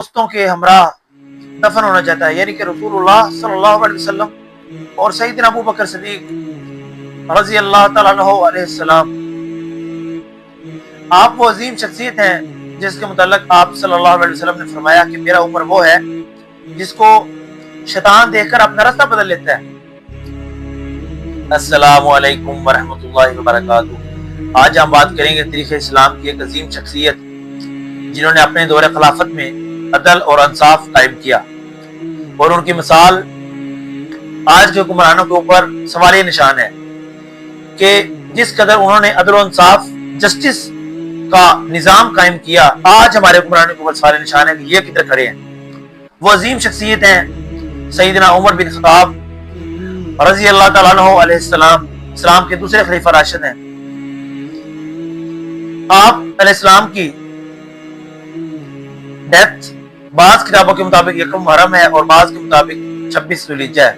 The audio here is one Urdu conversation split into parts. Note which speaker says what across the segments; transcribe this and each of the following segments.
Speaker 1: دوستوں کے ہمراہ دفن ہونا چاہتا ہے، یعنی کہ رسولullah صلی اللہ علیہ وسلم اور سیدنا ابو بکر صدیق رضی اللہ تعالیٰ عنہ علیہ السلام۔ آپ وہ عظیم شخصیت ہیں جس کے متعلق آپ صلی اللہ علیہ وسلم نے فرمایا کہ میرا عمر وہ ہے جس کو شیطان دیکھ کر اپنا راستہ بدل لیتا ہے۔ السلام علیکم ورحمۃ اللہ وبرکاتہ۔ آج ہم بات کریں گے تاریخ اسلام کی ایک عظیم شخصیت جنہوں نے اپنے دور خلافت میں عدل اور انصاف قائم کیا، اور ان کی مثال آج کے حکمرانوں کے اوپر سوالیہ نشان ہے کہ جس قدر انہوں نے عدل و انصاف جسٹس کا نظام قائم کیا، آج ہمارے حکمرانوں کے اوپر سوالیہ نشان ہے کہ یہ کدھر کھڑے ہیں۔ وہ عظیم شخصیت ہیں سیدنا عمر بن خطاب رضی اللہ تعالیٰ عنہ علیہ السلام، اسلام کے دوسرے خلیفہ راشد ہیں۔ آپ علیہ السلام کی ڈیتھ بعض کتابوں کے مطابق یکم محرم ہے اور بعض کے مطابق 26 ذوالحجہ ہے۔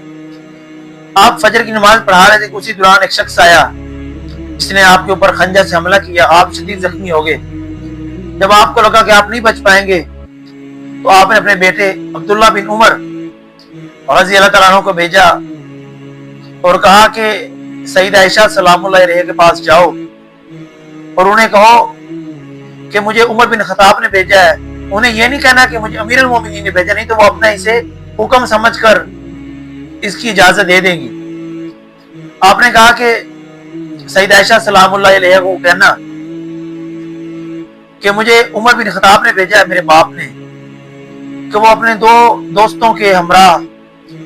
Speaker 1: آپ فجر کی نماز پڑھا رہے تھے کہ اسی دوران ایک شخص آیا جس نے آپ کے اوپر خنجر سے حملہ کیا، آپ شدید زخمی ہو گئے۔ جب آپ کو لگا کہ آپ نہیں بچ پائیں گے تو آپ نے اپنے بیٹے عبداللہ بن عمر رضی اللہ تعالیٰ عنہ کو بھیجا اور کہا کہ سیدہ عائشہ سلام اللہ علیہ کے پاس جاؤ اور انہیں کہو کہ مجھے عمر بن خطاب نے بھیجا ہے۔ انہیں یہ نہیں کہنا کہ مجھے امیر المومنین نے بھیجا، نہیں تو وہ اپنا اسے حکم سمجھ کر اس کی اجازت دے دیں گی۔ آپ نے کہا کہ سیدہ عائشہ سلام اللہ علیہ کو کہنا کہ مجھے عمر بن خطاب نے بھیجا ہے، میرے باپ نے، کہ وہ اپنے دو دوستوں کے ہمراہ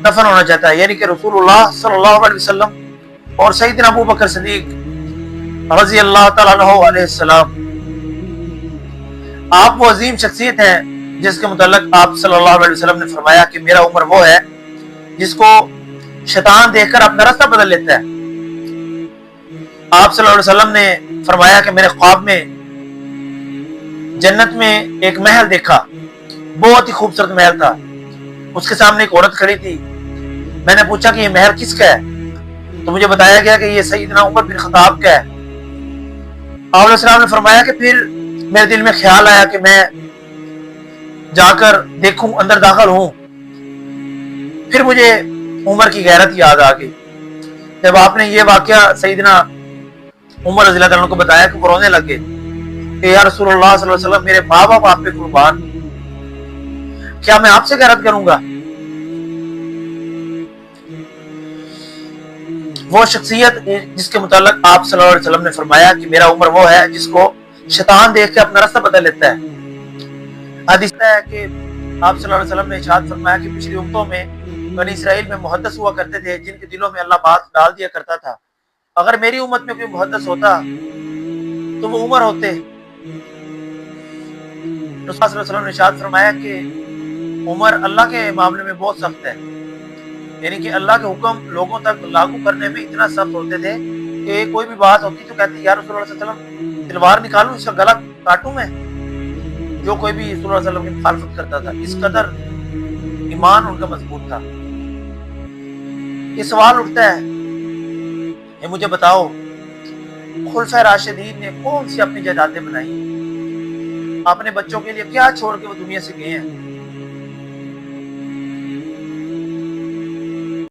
Speaker 1: دفن ہونا چاہتا ہے، یعنی کہ رسولullah صلی اللہ علیہ وسلم اور سیدنا ابو بکر صدیق رضی اللہ تعالیٰ عنہ علیہ السلام۔ آپ وہ عظیم شخصیت ہیں جس کے متعلق آپ صلی اللہ علیہ وسلم نے فرمایا کہ میرا عمر وہ ہے جس کو شیطان دیکھ کر اپنا راستہ بدل لیتا ہے۔ آپ صلی اللہ علیہ وسلم نے فرمایا کہ میرے خواب میں جنت میں ایک محل دیکھا، بہت ہی خوبصورت محل تھا، اس کے سامنے ایک عورت کھڑی تھی۔ میں نے پوچھا کہ یہ محل کس کا ہے تو مجھے بتایا گیا کہ یہ سیدنا عمر بن خطاب کا ہے۔ آپ علیہ السلام نے فرمایا کہ پھر میرے دل میں خیال آیا کہ میں جا کر دیکھوں، اندر داخل ہوں۔ پھر مجھے عمر کی غیرت یاد آ گئی۔ جب آپ نے یہ واقعہ سیدنا عمر رضی اللہ عنہ کو بتایا کہ وہ رونے لگے کہ یا رسول اللہ صلی اللہ علیہ وسلم، میرے ماں باپ آپ پہ قربان، کیا میں آپ سے غیرت کروں گا؟ وہ شخصیت جس کے متعلق آپ صلی اللہ علیہ وسلم نے فرمایا کہ میرا عمر وہ ہے جس کو شیطان دیکھ کے اپنا راستہ بدل لیتا ہے۔ حدیث ہے کہ آپ صلی اللہ علیہ وسلم نے ارشاد فرمایا کہ پچھلی امتوں میں بنی اسرائیل میں محدث ہوا کرتے تھے جن کے دلوں میں اللہ بات ڈال دیا کرتا تھا۔ اگر میری امت میں کوئی محدث ہوتا تو وہ عمر ہوتے۔ رسول اللہ صلی اللہ علیہ وسلم نے ارشاد فرمایا کہ عمر اللہ کے معاملے میں بہت سخت ہے، یعنی کہ اللہ کے حکم لوگوں تک لاگو کرنے میں اتنا سخت ہوتے تھے کہ کوئی بھی بات ہوتی تو کہتے یا رسول اللہ صلی اللہ علیہ وسلم تلوار نکالوں، اس کا گلا کاٹوں میں، جو کوئی بھی رسول اللہ صلی اللہ علیہ وسلم کی مخالفت کرتا تھا۔ اس قدر ایمان ان کا مضبوط تھا۔ یہ سوال اٹھتا ہے کہ مجھے بتاؤ خلفائے راشدین نے کون سی اپنی جائیدادیں بنائی، اپنے بچوں کے لیے کیا چھوڑ کے وہ دنیا سے گئے ہیں؟